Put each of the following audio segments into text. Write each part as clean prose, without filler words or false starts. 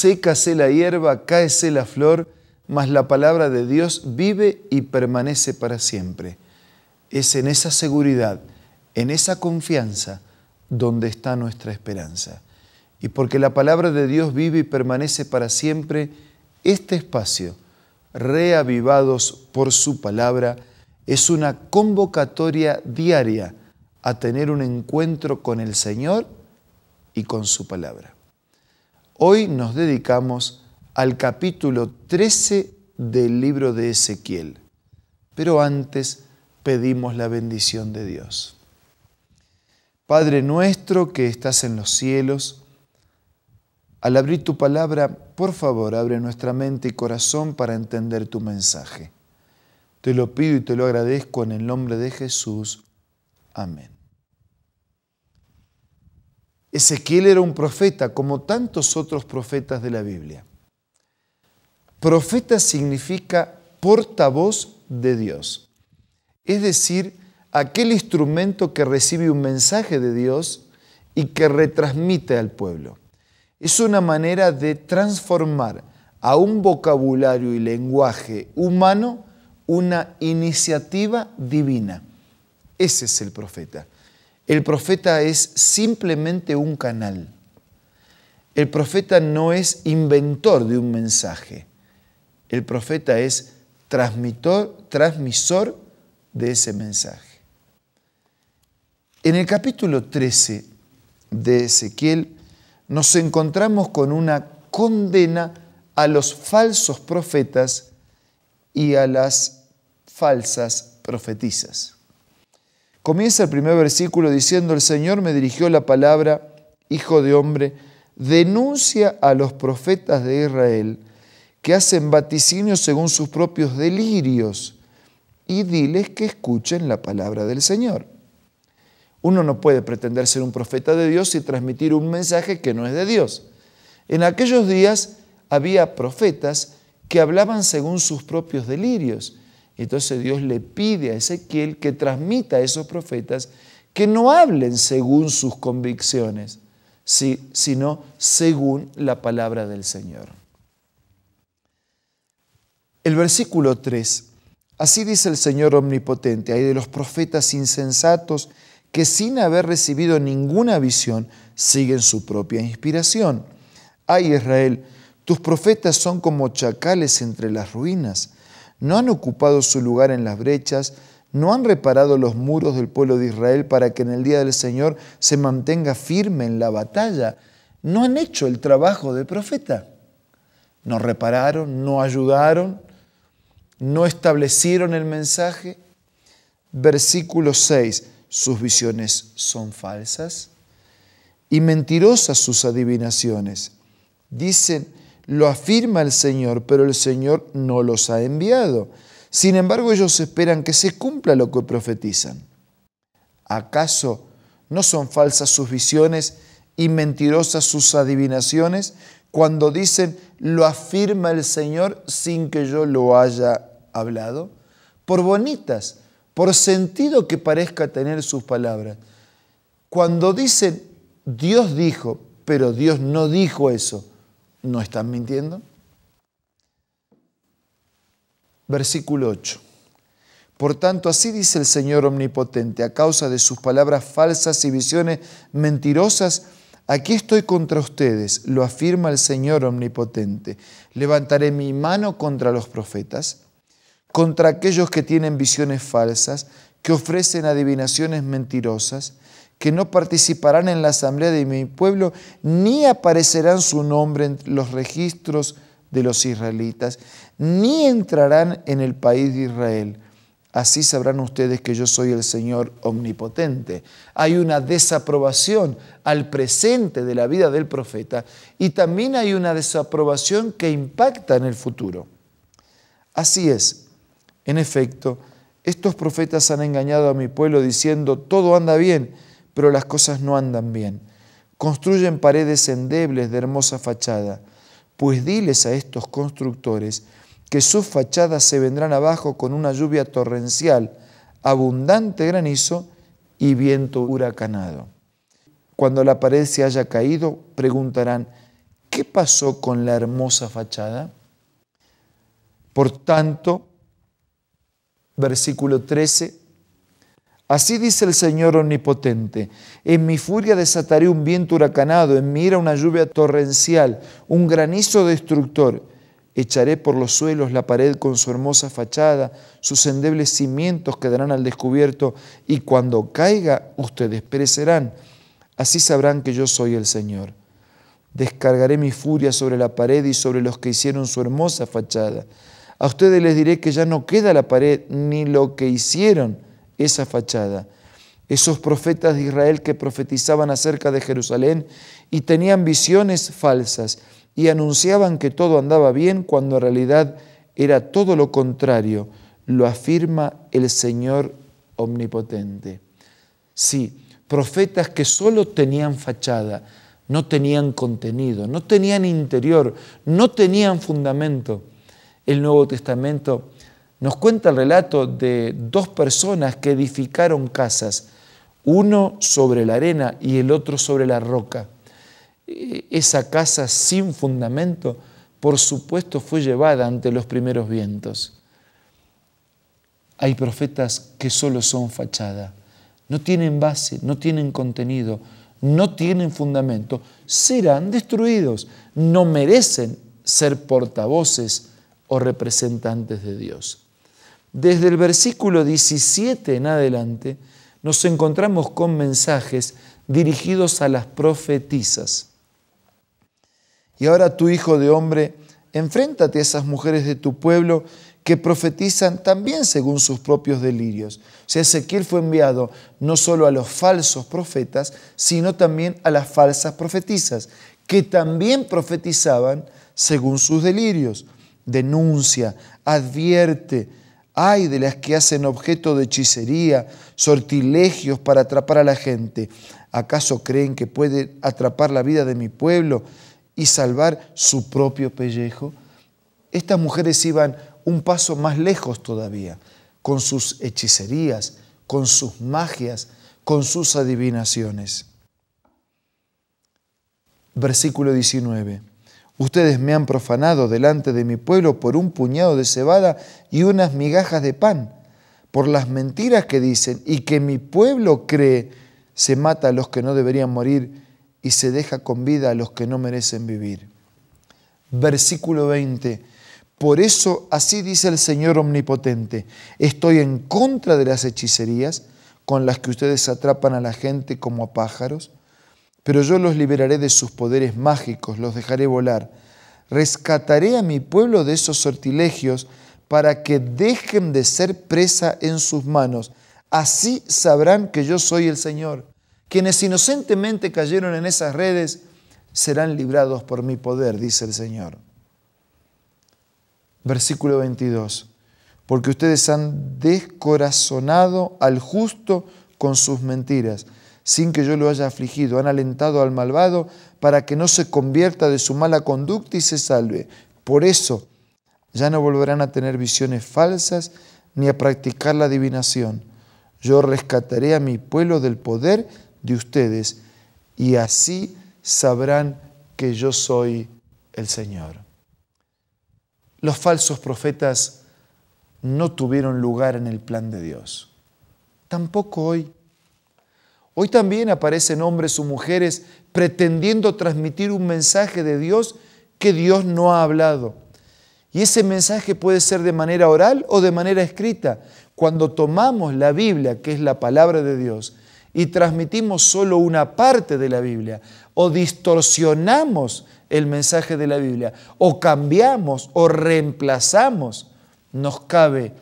sécase la hierba, cáese la flor, mas la palabra de Dios vive y permanece para siempre. Es en esa seguridad, en esa confianza, donde está nuestra esperanza. Y porque la palabra de Dios vive y permanece para siempre, este espacio, reavivados por su palabra, es una convocatoria diaria a tener un encuentro con el Señor y con su palabra. Hoy nos dedicamos al capítulo 13 del libro de Ezequiel, pero antes pedimos la bendición de Dios. Padre nuestro que estás en los cielos, al abrir tu palabra, por favor, abre nuestra mente y corazón para entender tu mensaje. Te lo pido y te lo agradezco en el nombre de Jesús. Amén. Ezequiel era un profeta como tantos otros profetas de la Biblia. Profeta significa portavoz de Dios, es decir, aquel instrumento que recibe un mensaje de Dios y que retransmite al pueblo. Es una manera de transformar a un vocabulario y lenguaje humano una iniciativa divina. Ese es el profeta. El profeta es simplemente un canal. El profeta no es inventor de un mensaje. El profeta es transmisor de ese mensaje. En el capítulo 13 de Ezequiel nos encontramos con una condena a los falsos profetas y a las falsas profetisas. Comienza el primer versículo diciendo: el Señor me dirigió la palabra, hijo de hombre, denuncia a los profetas de Israel que hacen vaticinios según sus propios delirios y diles que escuchen la palabra del Señor. Uno no puede pretender ser un profeta de Dios y transmitir un mensaje que no es de Dios. En aquellos días había profetas que hablaban según sus propios delirios. Entonces Dios le pide a Ezequiel que transmita a esos profetas que no hablen según sus convicciones, sino según la palabra del Señor. El versículo 3, así dice el Señor omnipotente: hay de los profetas insensatos que sin haber recibido ninguna visión siguen su propia inspiración. Ay, Israel, tus profetas son como chacales entre las ruinas. No han ocupado su lugar en las brechas, no han reparado los muros del pueblo de Israel para que en el día del Señor se mantenga firme en la batalla. No han hecho el trabajo de profeta. No repararon, no ayudaron, no establecieron el mensaje. Versículo 6. Sus visiones son falsas y mentirosas sus adivinaciones. Dicen: lo afirma el Señor, pero el Señor no los ha enviado. Sin embargo, ellos esperan que se cumpla lo que profetizan. ¿Acaso no son falsas sus visiones y mentirosas sus adivinaciones cuando dicen: lo afirma el Señor sin que yo lo haya hablado? Por bonitas, por sentido que parezca tener sus palabras. Cuando dicen Dios dijo, pero Dios no dijo eso, ¿no están mintiendo? Versículo 8. Por tanto, así dice el Señor omnipotente: a causa de sus palabras falsas y visiones mentirosas, aquí estoy contra ustedes, lo afirma el Señor omnipotente. Levantaré mi mano contra los profetas, contra aquellos que tienen visiones falsas, que ofrecen adivinaciones mentirosas, que no participarán en la asamblea de mi pueblo, ni aparecerán su nombre en los registros de los israelitas, ni entrarán en el país de Israel. Así sabrán ustedes que yo soy el Señor omnipotente. Hay una desaprobación al presente de la vida del profeta y también hay una desaprobación que impacta en el futuro. Así es. En efecto, estos profetas han engañado a mi pueblo diciendo: todo anda bien, pero las cosas no andan bien. Construyen paredes endebles de hermosa fachada. Pues diles a estos constructores que sus fachadas se vendrán abajo con una lluvia torrencial, abundante granizo y viento huracanado. Cuando la pared se haya caído, preguntarán: ¿qué pasó con la hermosa fachada? Por tanto, versículo 13, así dice el Señor Omnipotente, en mi furia desataré un viento huracanado, en mi ira una lluvia torrencial, un granizo destructor. Echaré por los suelos la pared con su hermosa fachada, sus endebles cimientos quedarán al descubierto, y cuando caiga, ustedes perecerán. Así sabrán que yo soy el Señor. Descargaré mi furia sobre la pared y sobre los que hicieron su hermosa fachada. A ustedes les diré que ya no queda la pared ni lo que hicieron esa fachada. Esos profetas de Israel que profetizaban acerca de Jerusalén y tenían visiones falsas y anunciaban que todo andaba bien cuando en realidad era todo lo contrario, lo afirma el Señor Omnipotente. Sí, profetas que solo tenían fachada, no tenían contenido, no tenían interior, no tenían fundamento. El Nuevo Testamento nos cuenta el relato de dos personas que edificaron casas, uno sobre la arena y el otro sobre la roca. Esa casa sin fundamento, por supuesto, fue llevada ante los primeros vientos. Hay profetas que solo son fachada, no tienen base, no tienen contenido, no tienen fundamento, serán destruidos, no merecen ser portavoces o representantes de Dios. Desde el versículo 17 en adelante nos encontramos con mensajes dirigidos a las profetisas. Y ahora tú, hijo de hombre, enfréntate a esas mujeres de tu pueblo que profetizan también según sus propios delirios. O sea, Ezequiel fue enviado no solo a los falsos profetas, sino también a las falsas profetisas, que también profetizaban según sus delirios. Denuncia, advierte, ay de las que hacen objeto de hechicería, sortilegios para atrapar a la gente. ¿Acaso creen que pueden atrapar la vida de mi pueblo y salvar su propio pellejo? Estas mujeres iban un paso más lejos todavía, con sus hechicerías, con sus magias, con sus adivinaciones. Versículo 19. Ustedes me han profanado delante de mi pueblo por un puñado de cebada y unas migajas de pan. Por las mentiras que dicen y que mi pueblo cree, se mata a los que no deberían morir y se deja con vida a los que no merecen vivir. Versículo 20. Por eso así dice el Señor Omnipotente, estoy en contra de las hechicerías con las que ustedes atrapan a la gente como a pájaros, pero yo los liberaré de sus poderes mágicos, los dejaré volar. Rescataré a mi pueblo de esos sortilegios para que dejen de ser presa en sus manos. Así sabrán que yo soy el Señor. Quienes inocentemente cayeron en esas redes serán librados por mi poder, dice el Señor. Versículo 22. Porque ustedes han descorazonado al justo con sus mentiras, sin que yo lo haya afligido. Han alentado al malvado para que no se convierta de su mala conducta y se salve. Por eso ya no volverán a tener visiones falsas ni a practicar la adivinación. Yo rescataré a mi pueblo del poder de ustedes y así sabrán que yo soy el Señor. Los falsos profetas no tuvieron lugar en el plan de Dios. Tampoco hoy. Hoy también aparecen hombres o mujeres pretendiendo transmitir un mensaje de Dios que Dios no ha hablado. Y ese mensaje puede ser de manera oral o de manera escrita. Cuando tomamos la Biblia, que es la palabra de Dios, y transmitimos solo una parte de la Biblia, o distorsionamos el mensaje de la Biblia, o cambiamos o reemplazamos, nos cabe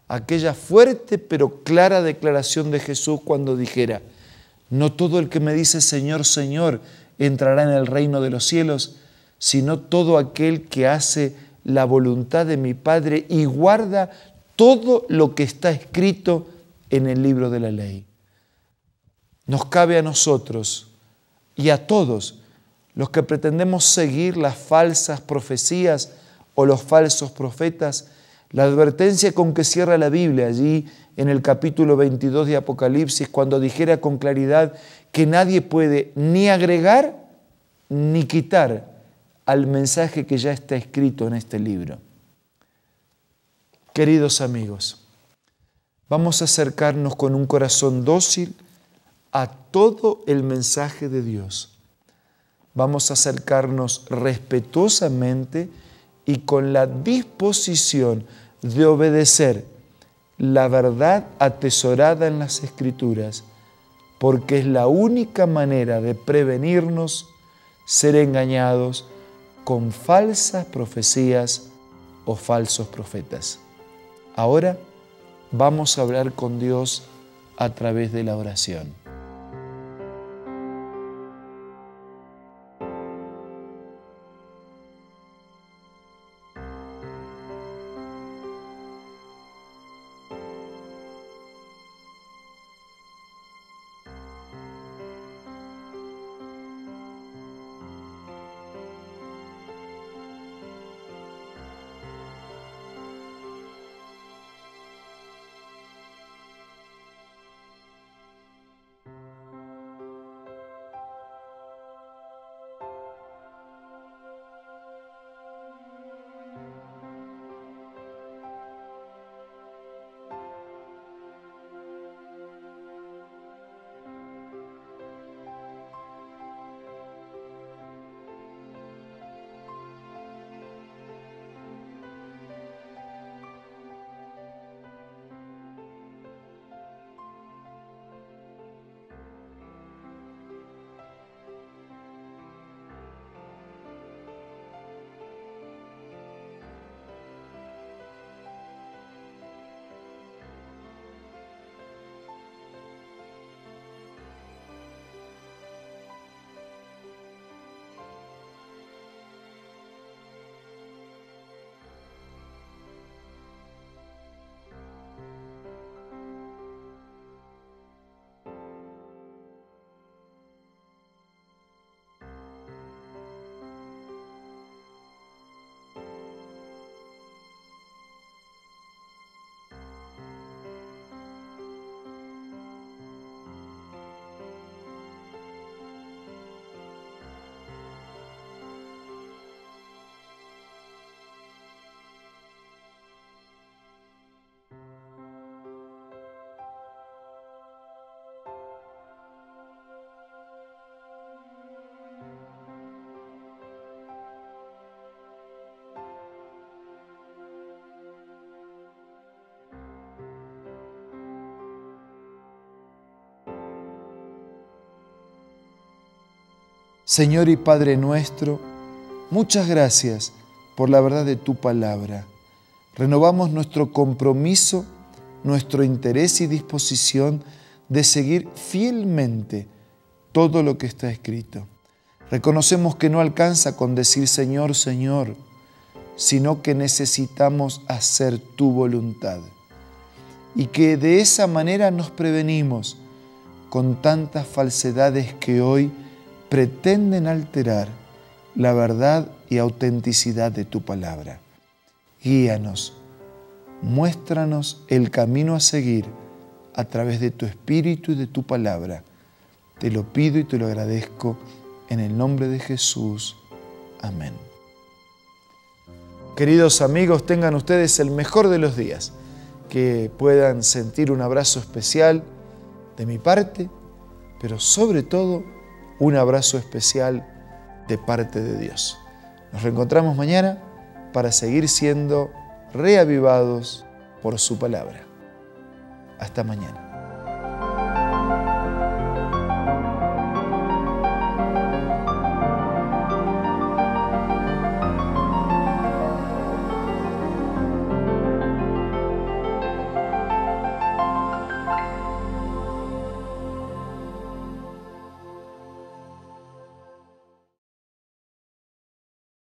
aquella fuerte pero clara declaración de Jesús cuando dijera: no todo el que me dice Señor, Señor, entrará en el reino de los cielos, sino todo aquel que hace la voluntad de mi Padre y guarda todo lo que está escrito en el libro de la ley. Nos cabe a nosotros y a todos los que pretendemos seguir las falsas profecías o los falsos profetas, la advertencia con que cierra la Biblia allí en el capítulo 22 de Apocalipsis, cuando dijera con claridad que nadie puede ni agregar ni quitar al mensaje que ya está escrito en este libro. Queridos amigos, vamos a acercarnos con un corazón dócil a todo el mensaje de Dios. Vamos a acercarnos respetuosamente y con la disposición de obedecer la verdad atesorada en las Escrituras, porque es la única manera de prevenirnos ser engañados con falsas profecías o falsos profetas. Ahora vamos a hablar con Dios a través de la oración. Señor y Padre nuestro, muchas gracias por la verdad de tu palabra. Renovamos nuestro compromiso, nuestro interés y disposición de seguir fielmente todo lo que está escrito. Reconocemos que no alcanza con decir Señor, Señor, sino que necesitamos hacer tu voluntad. Y que de esa manera nos prevenimos con tantas falsedades que hoy pretenden alterar la verdad y autenticidad de tu palabra. Guíanos, muéstranos el camino a seguir a través de tu Espíritu y de tu palabra. Te lo pido y te lo agradezco en el nombre de Jesús. Amén. Queridos amigos, tengan ustedes el mejor de los días, que puedan sentir un abrazo especial de mi parte, pero sobre todo un abrazo especial de parte de Dios. Nos reencontramos mañana para seguir siendo reavivados por su palabra. Hasta mañana.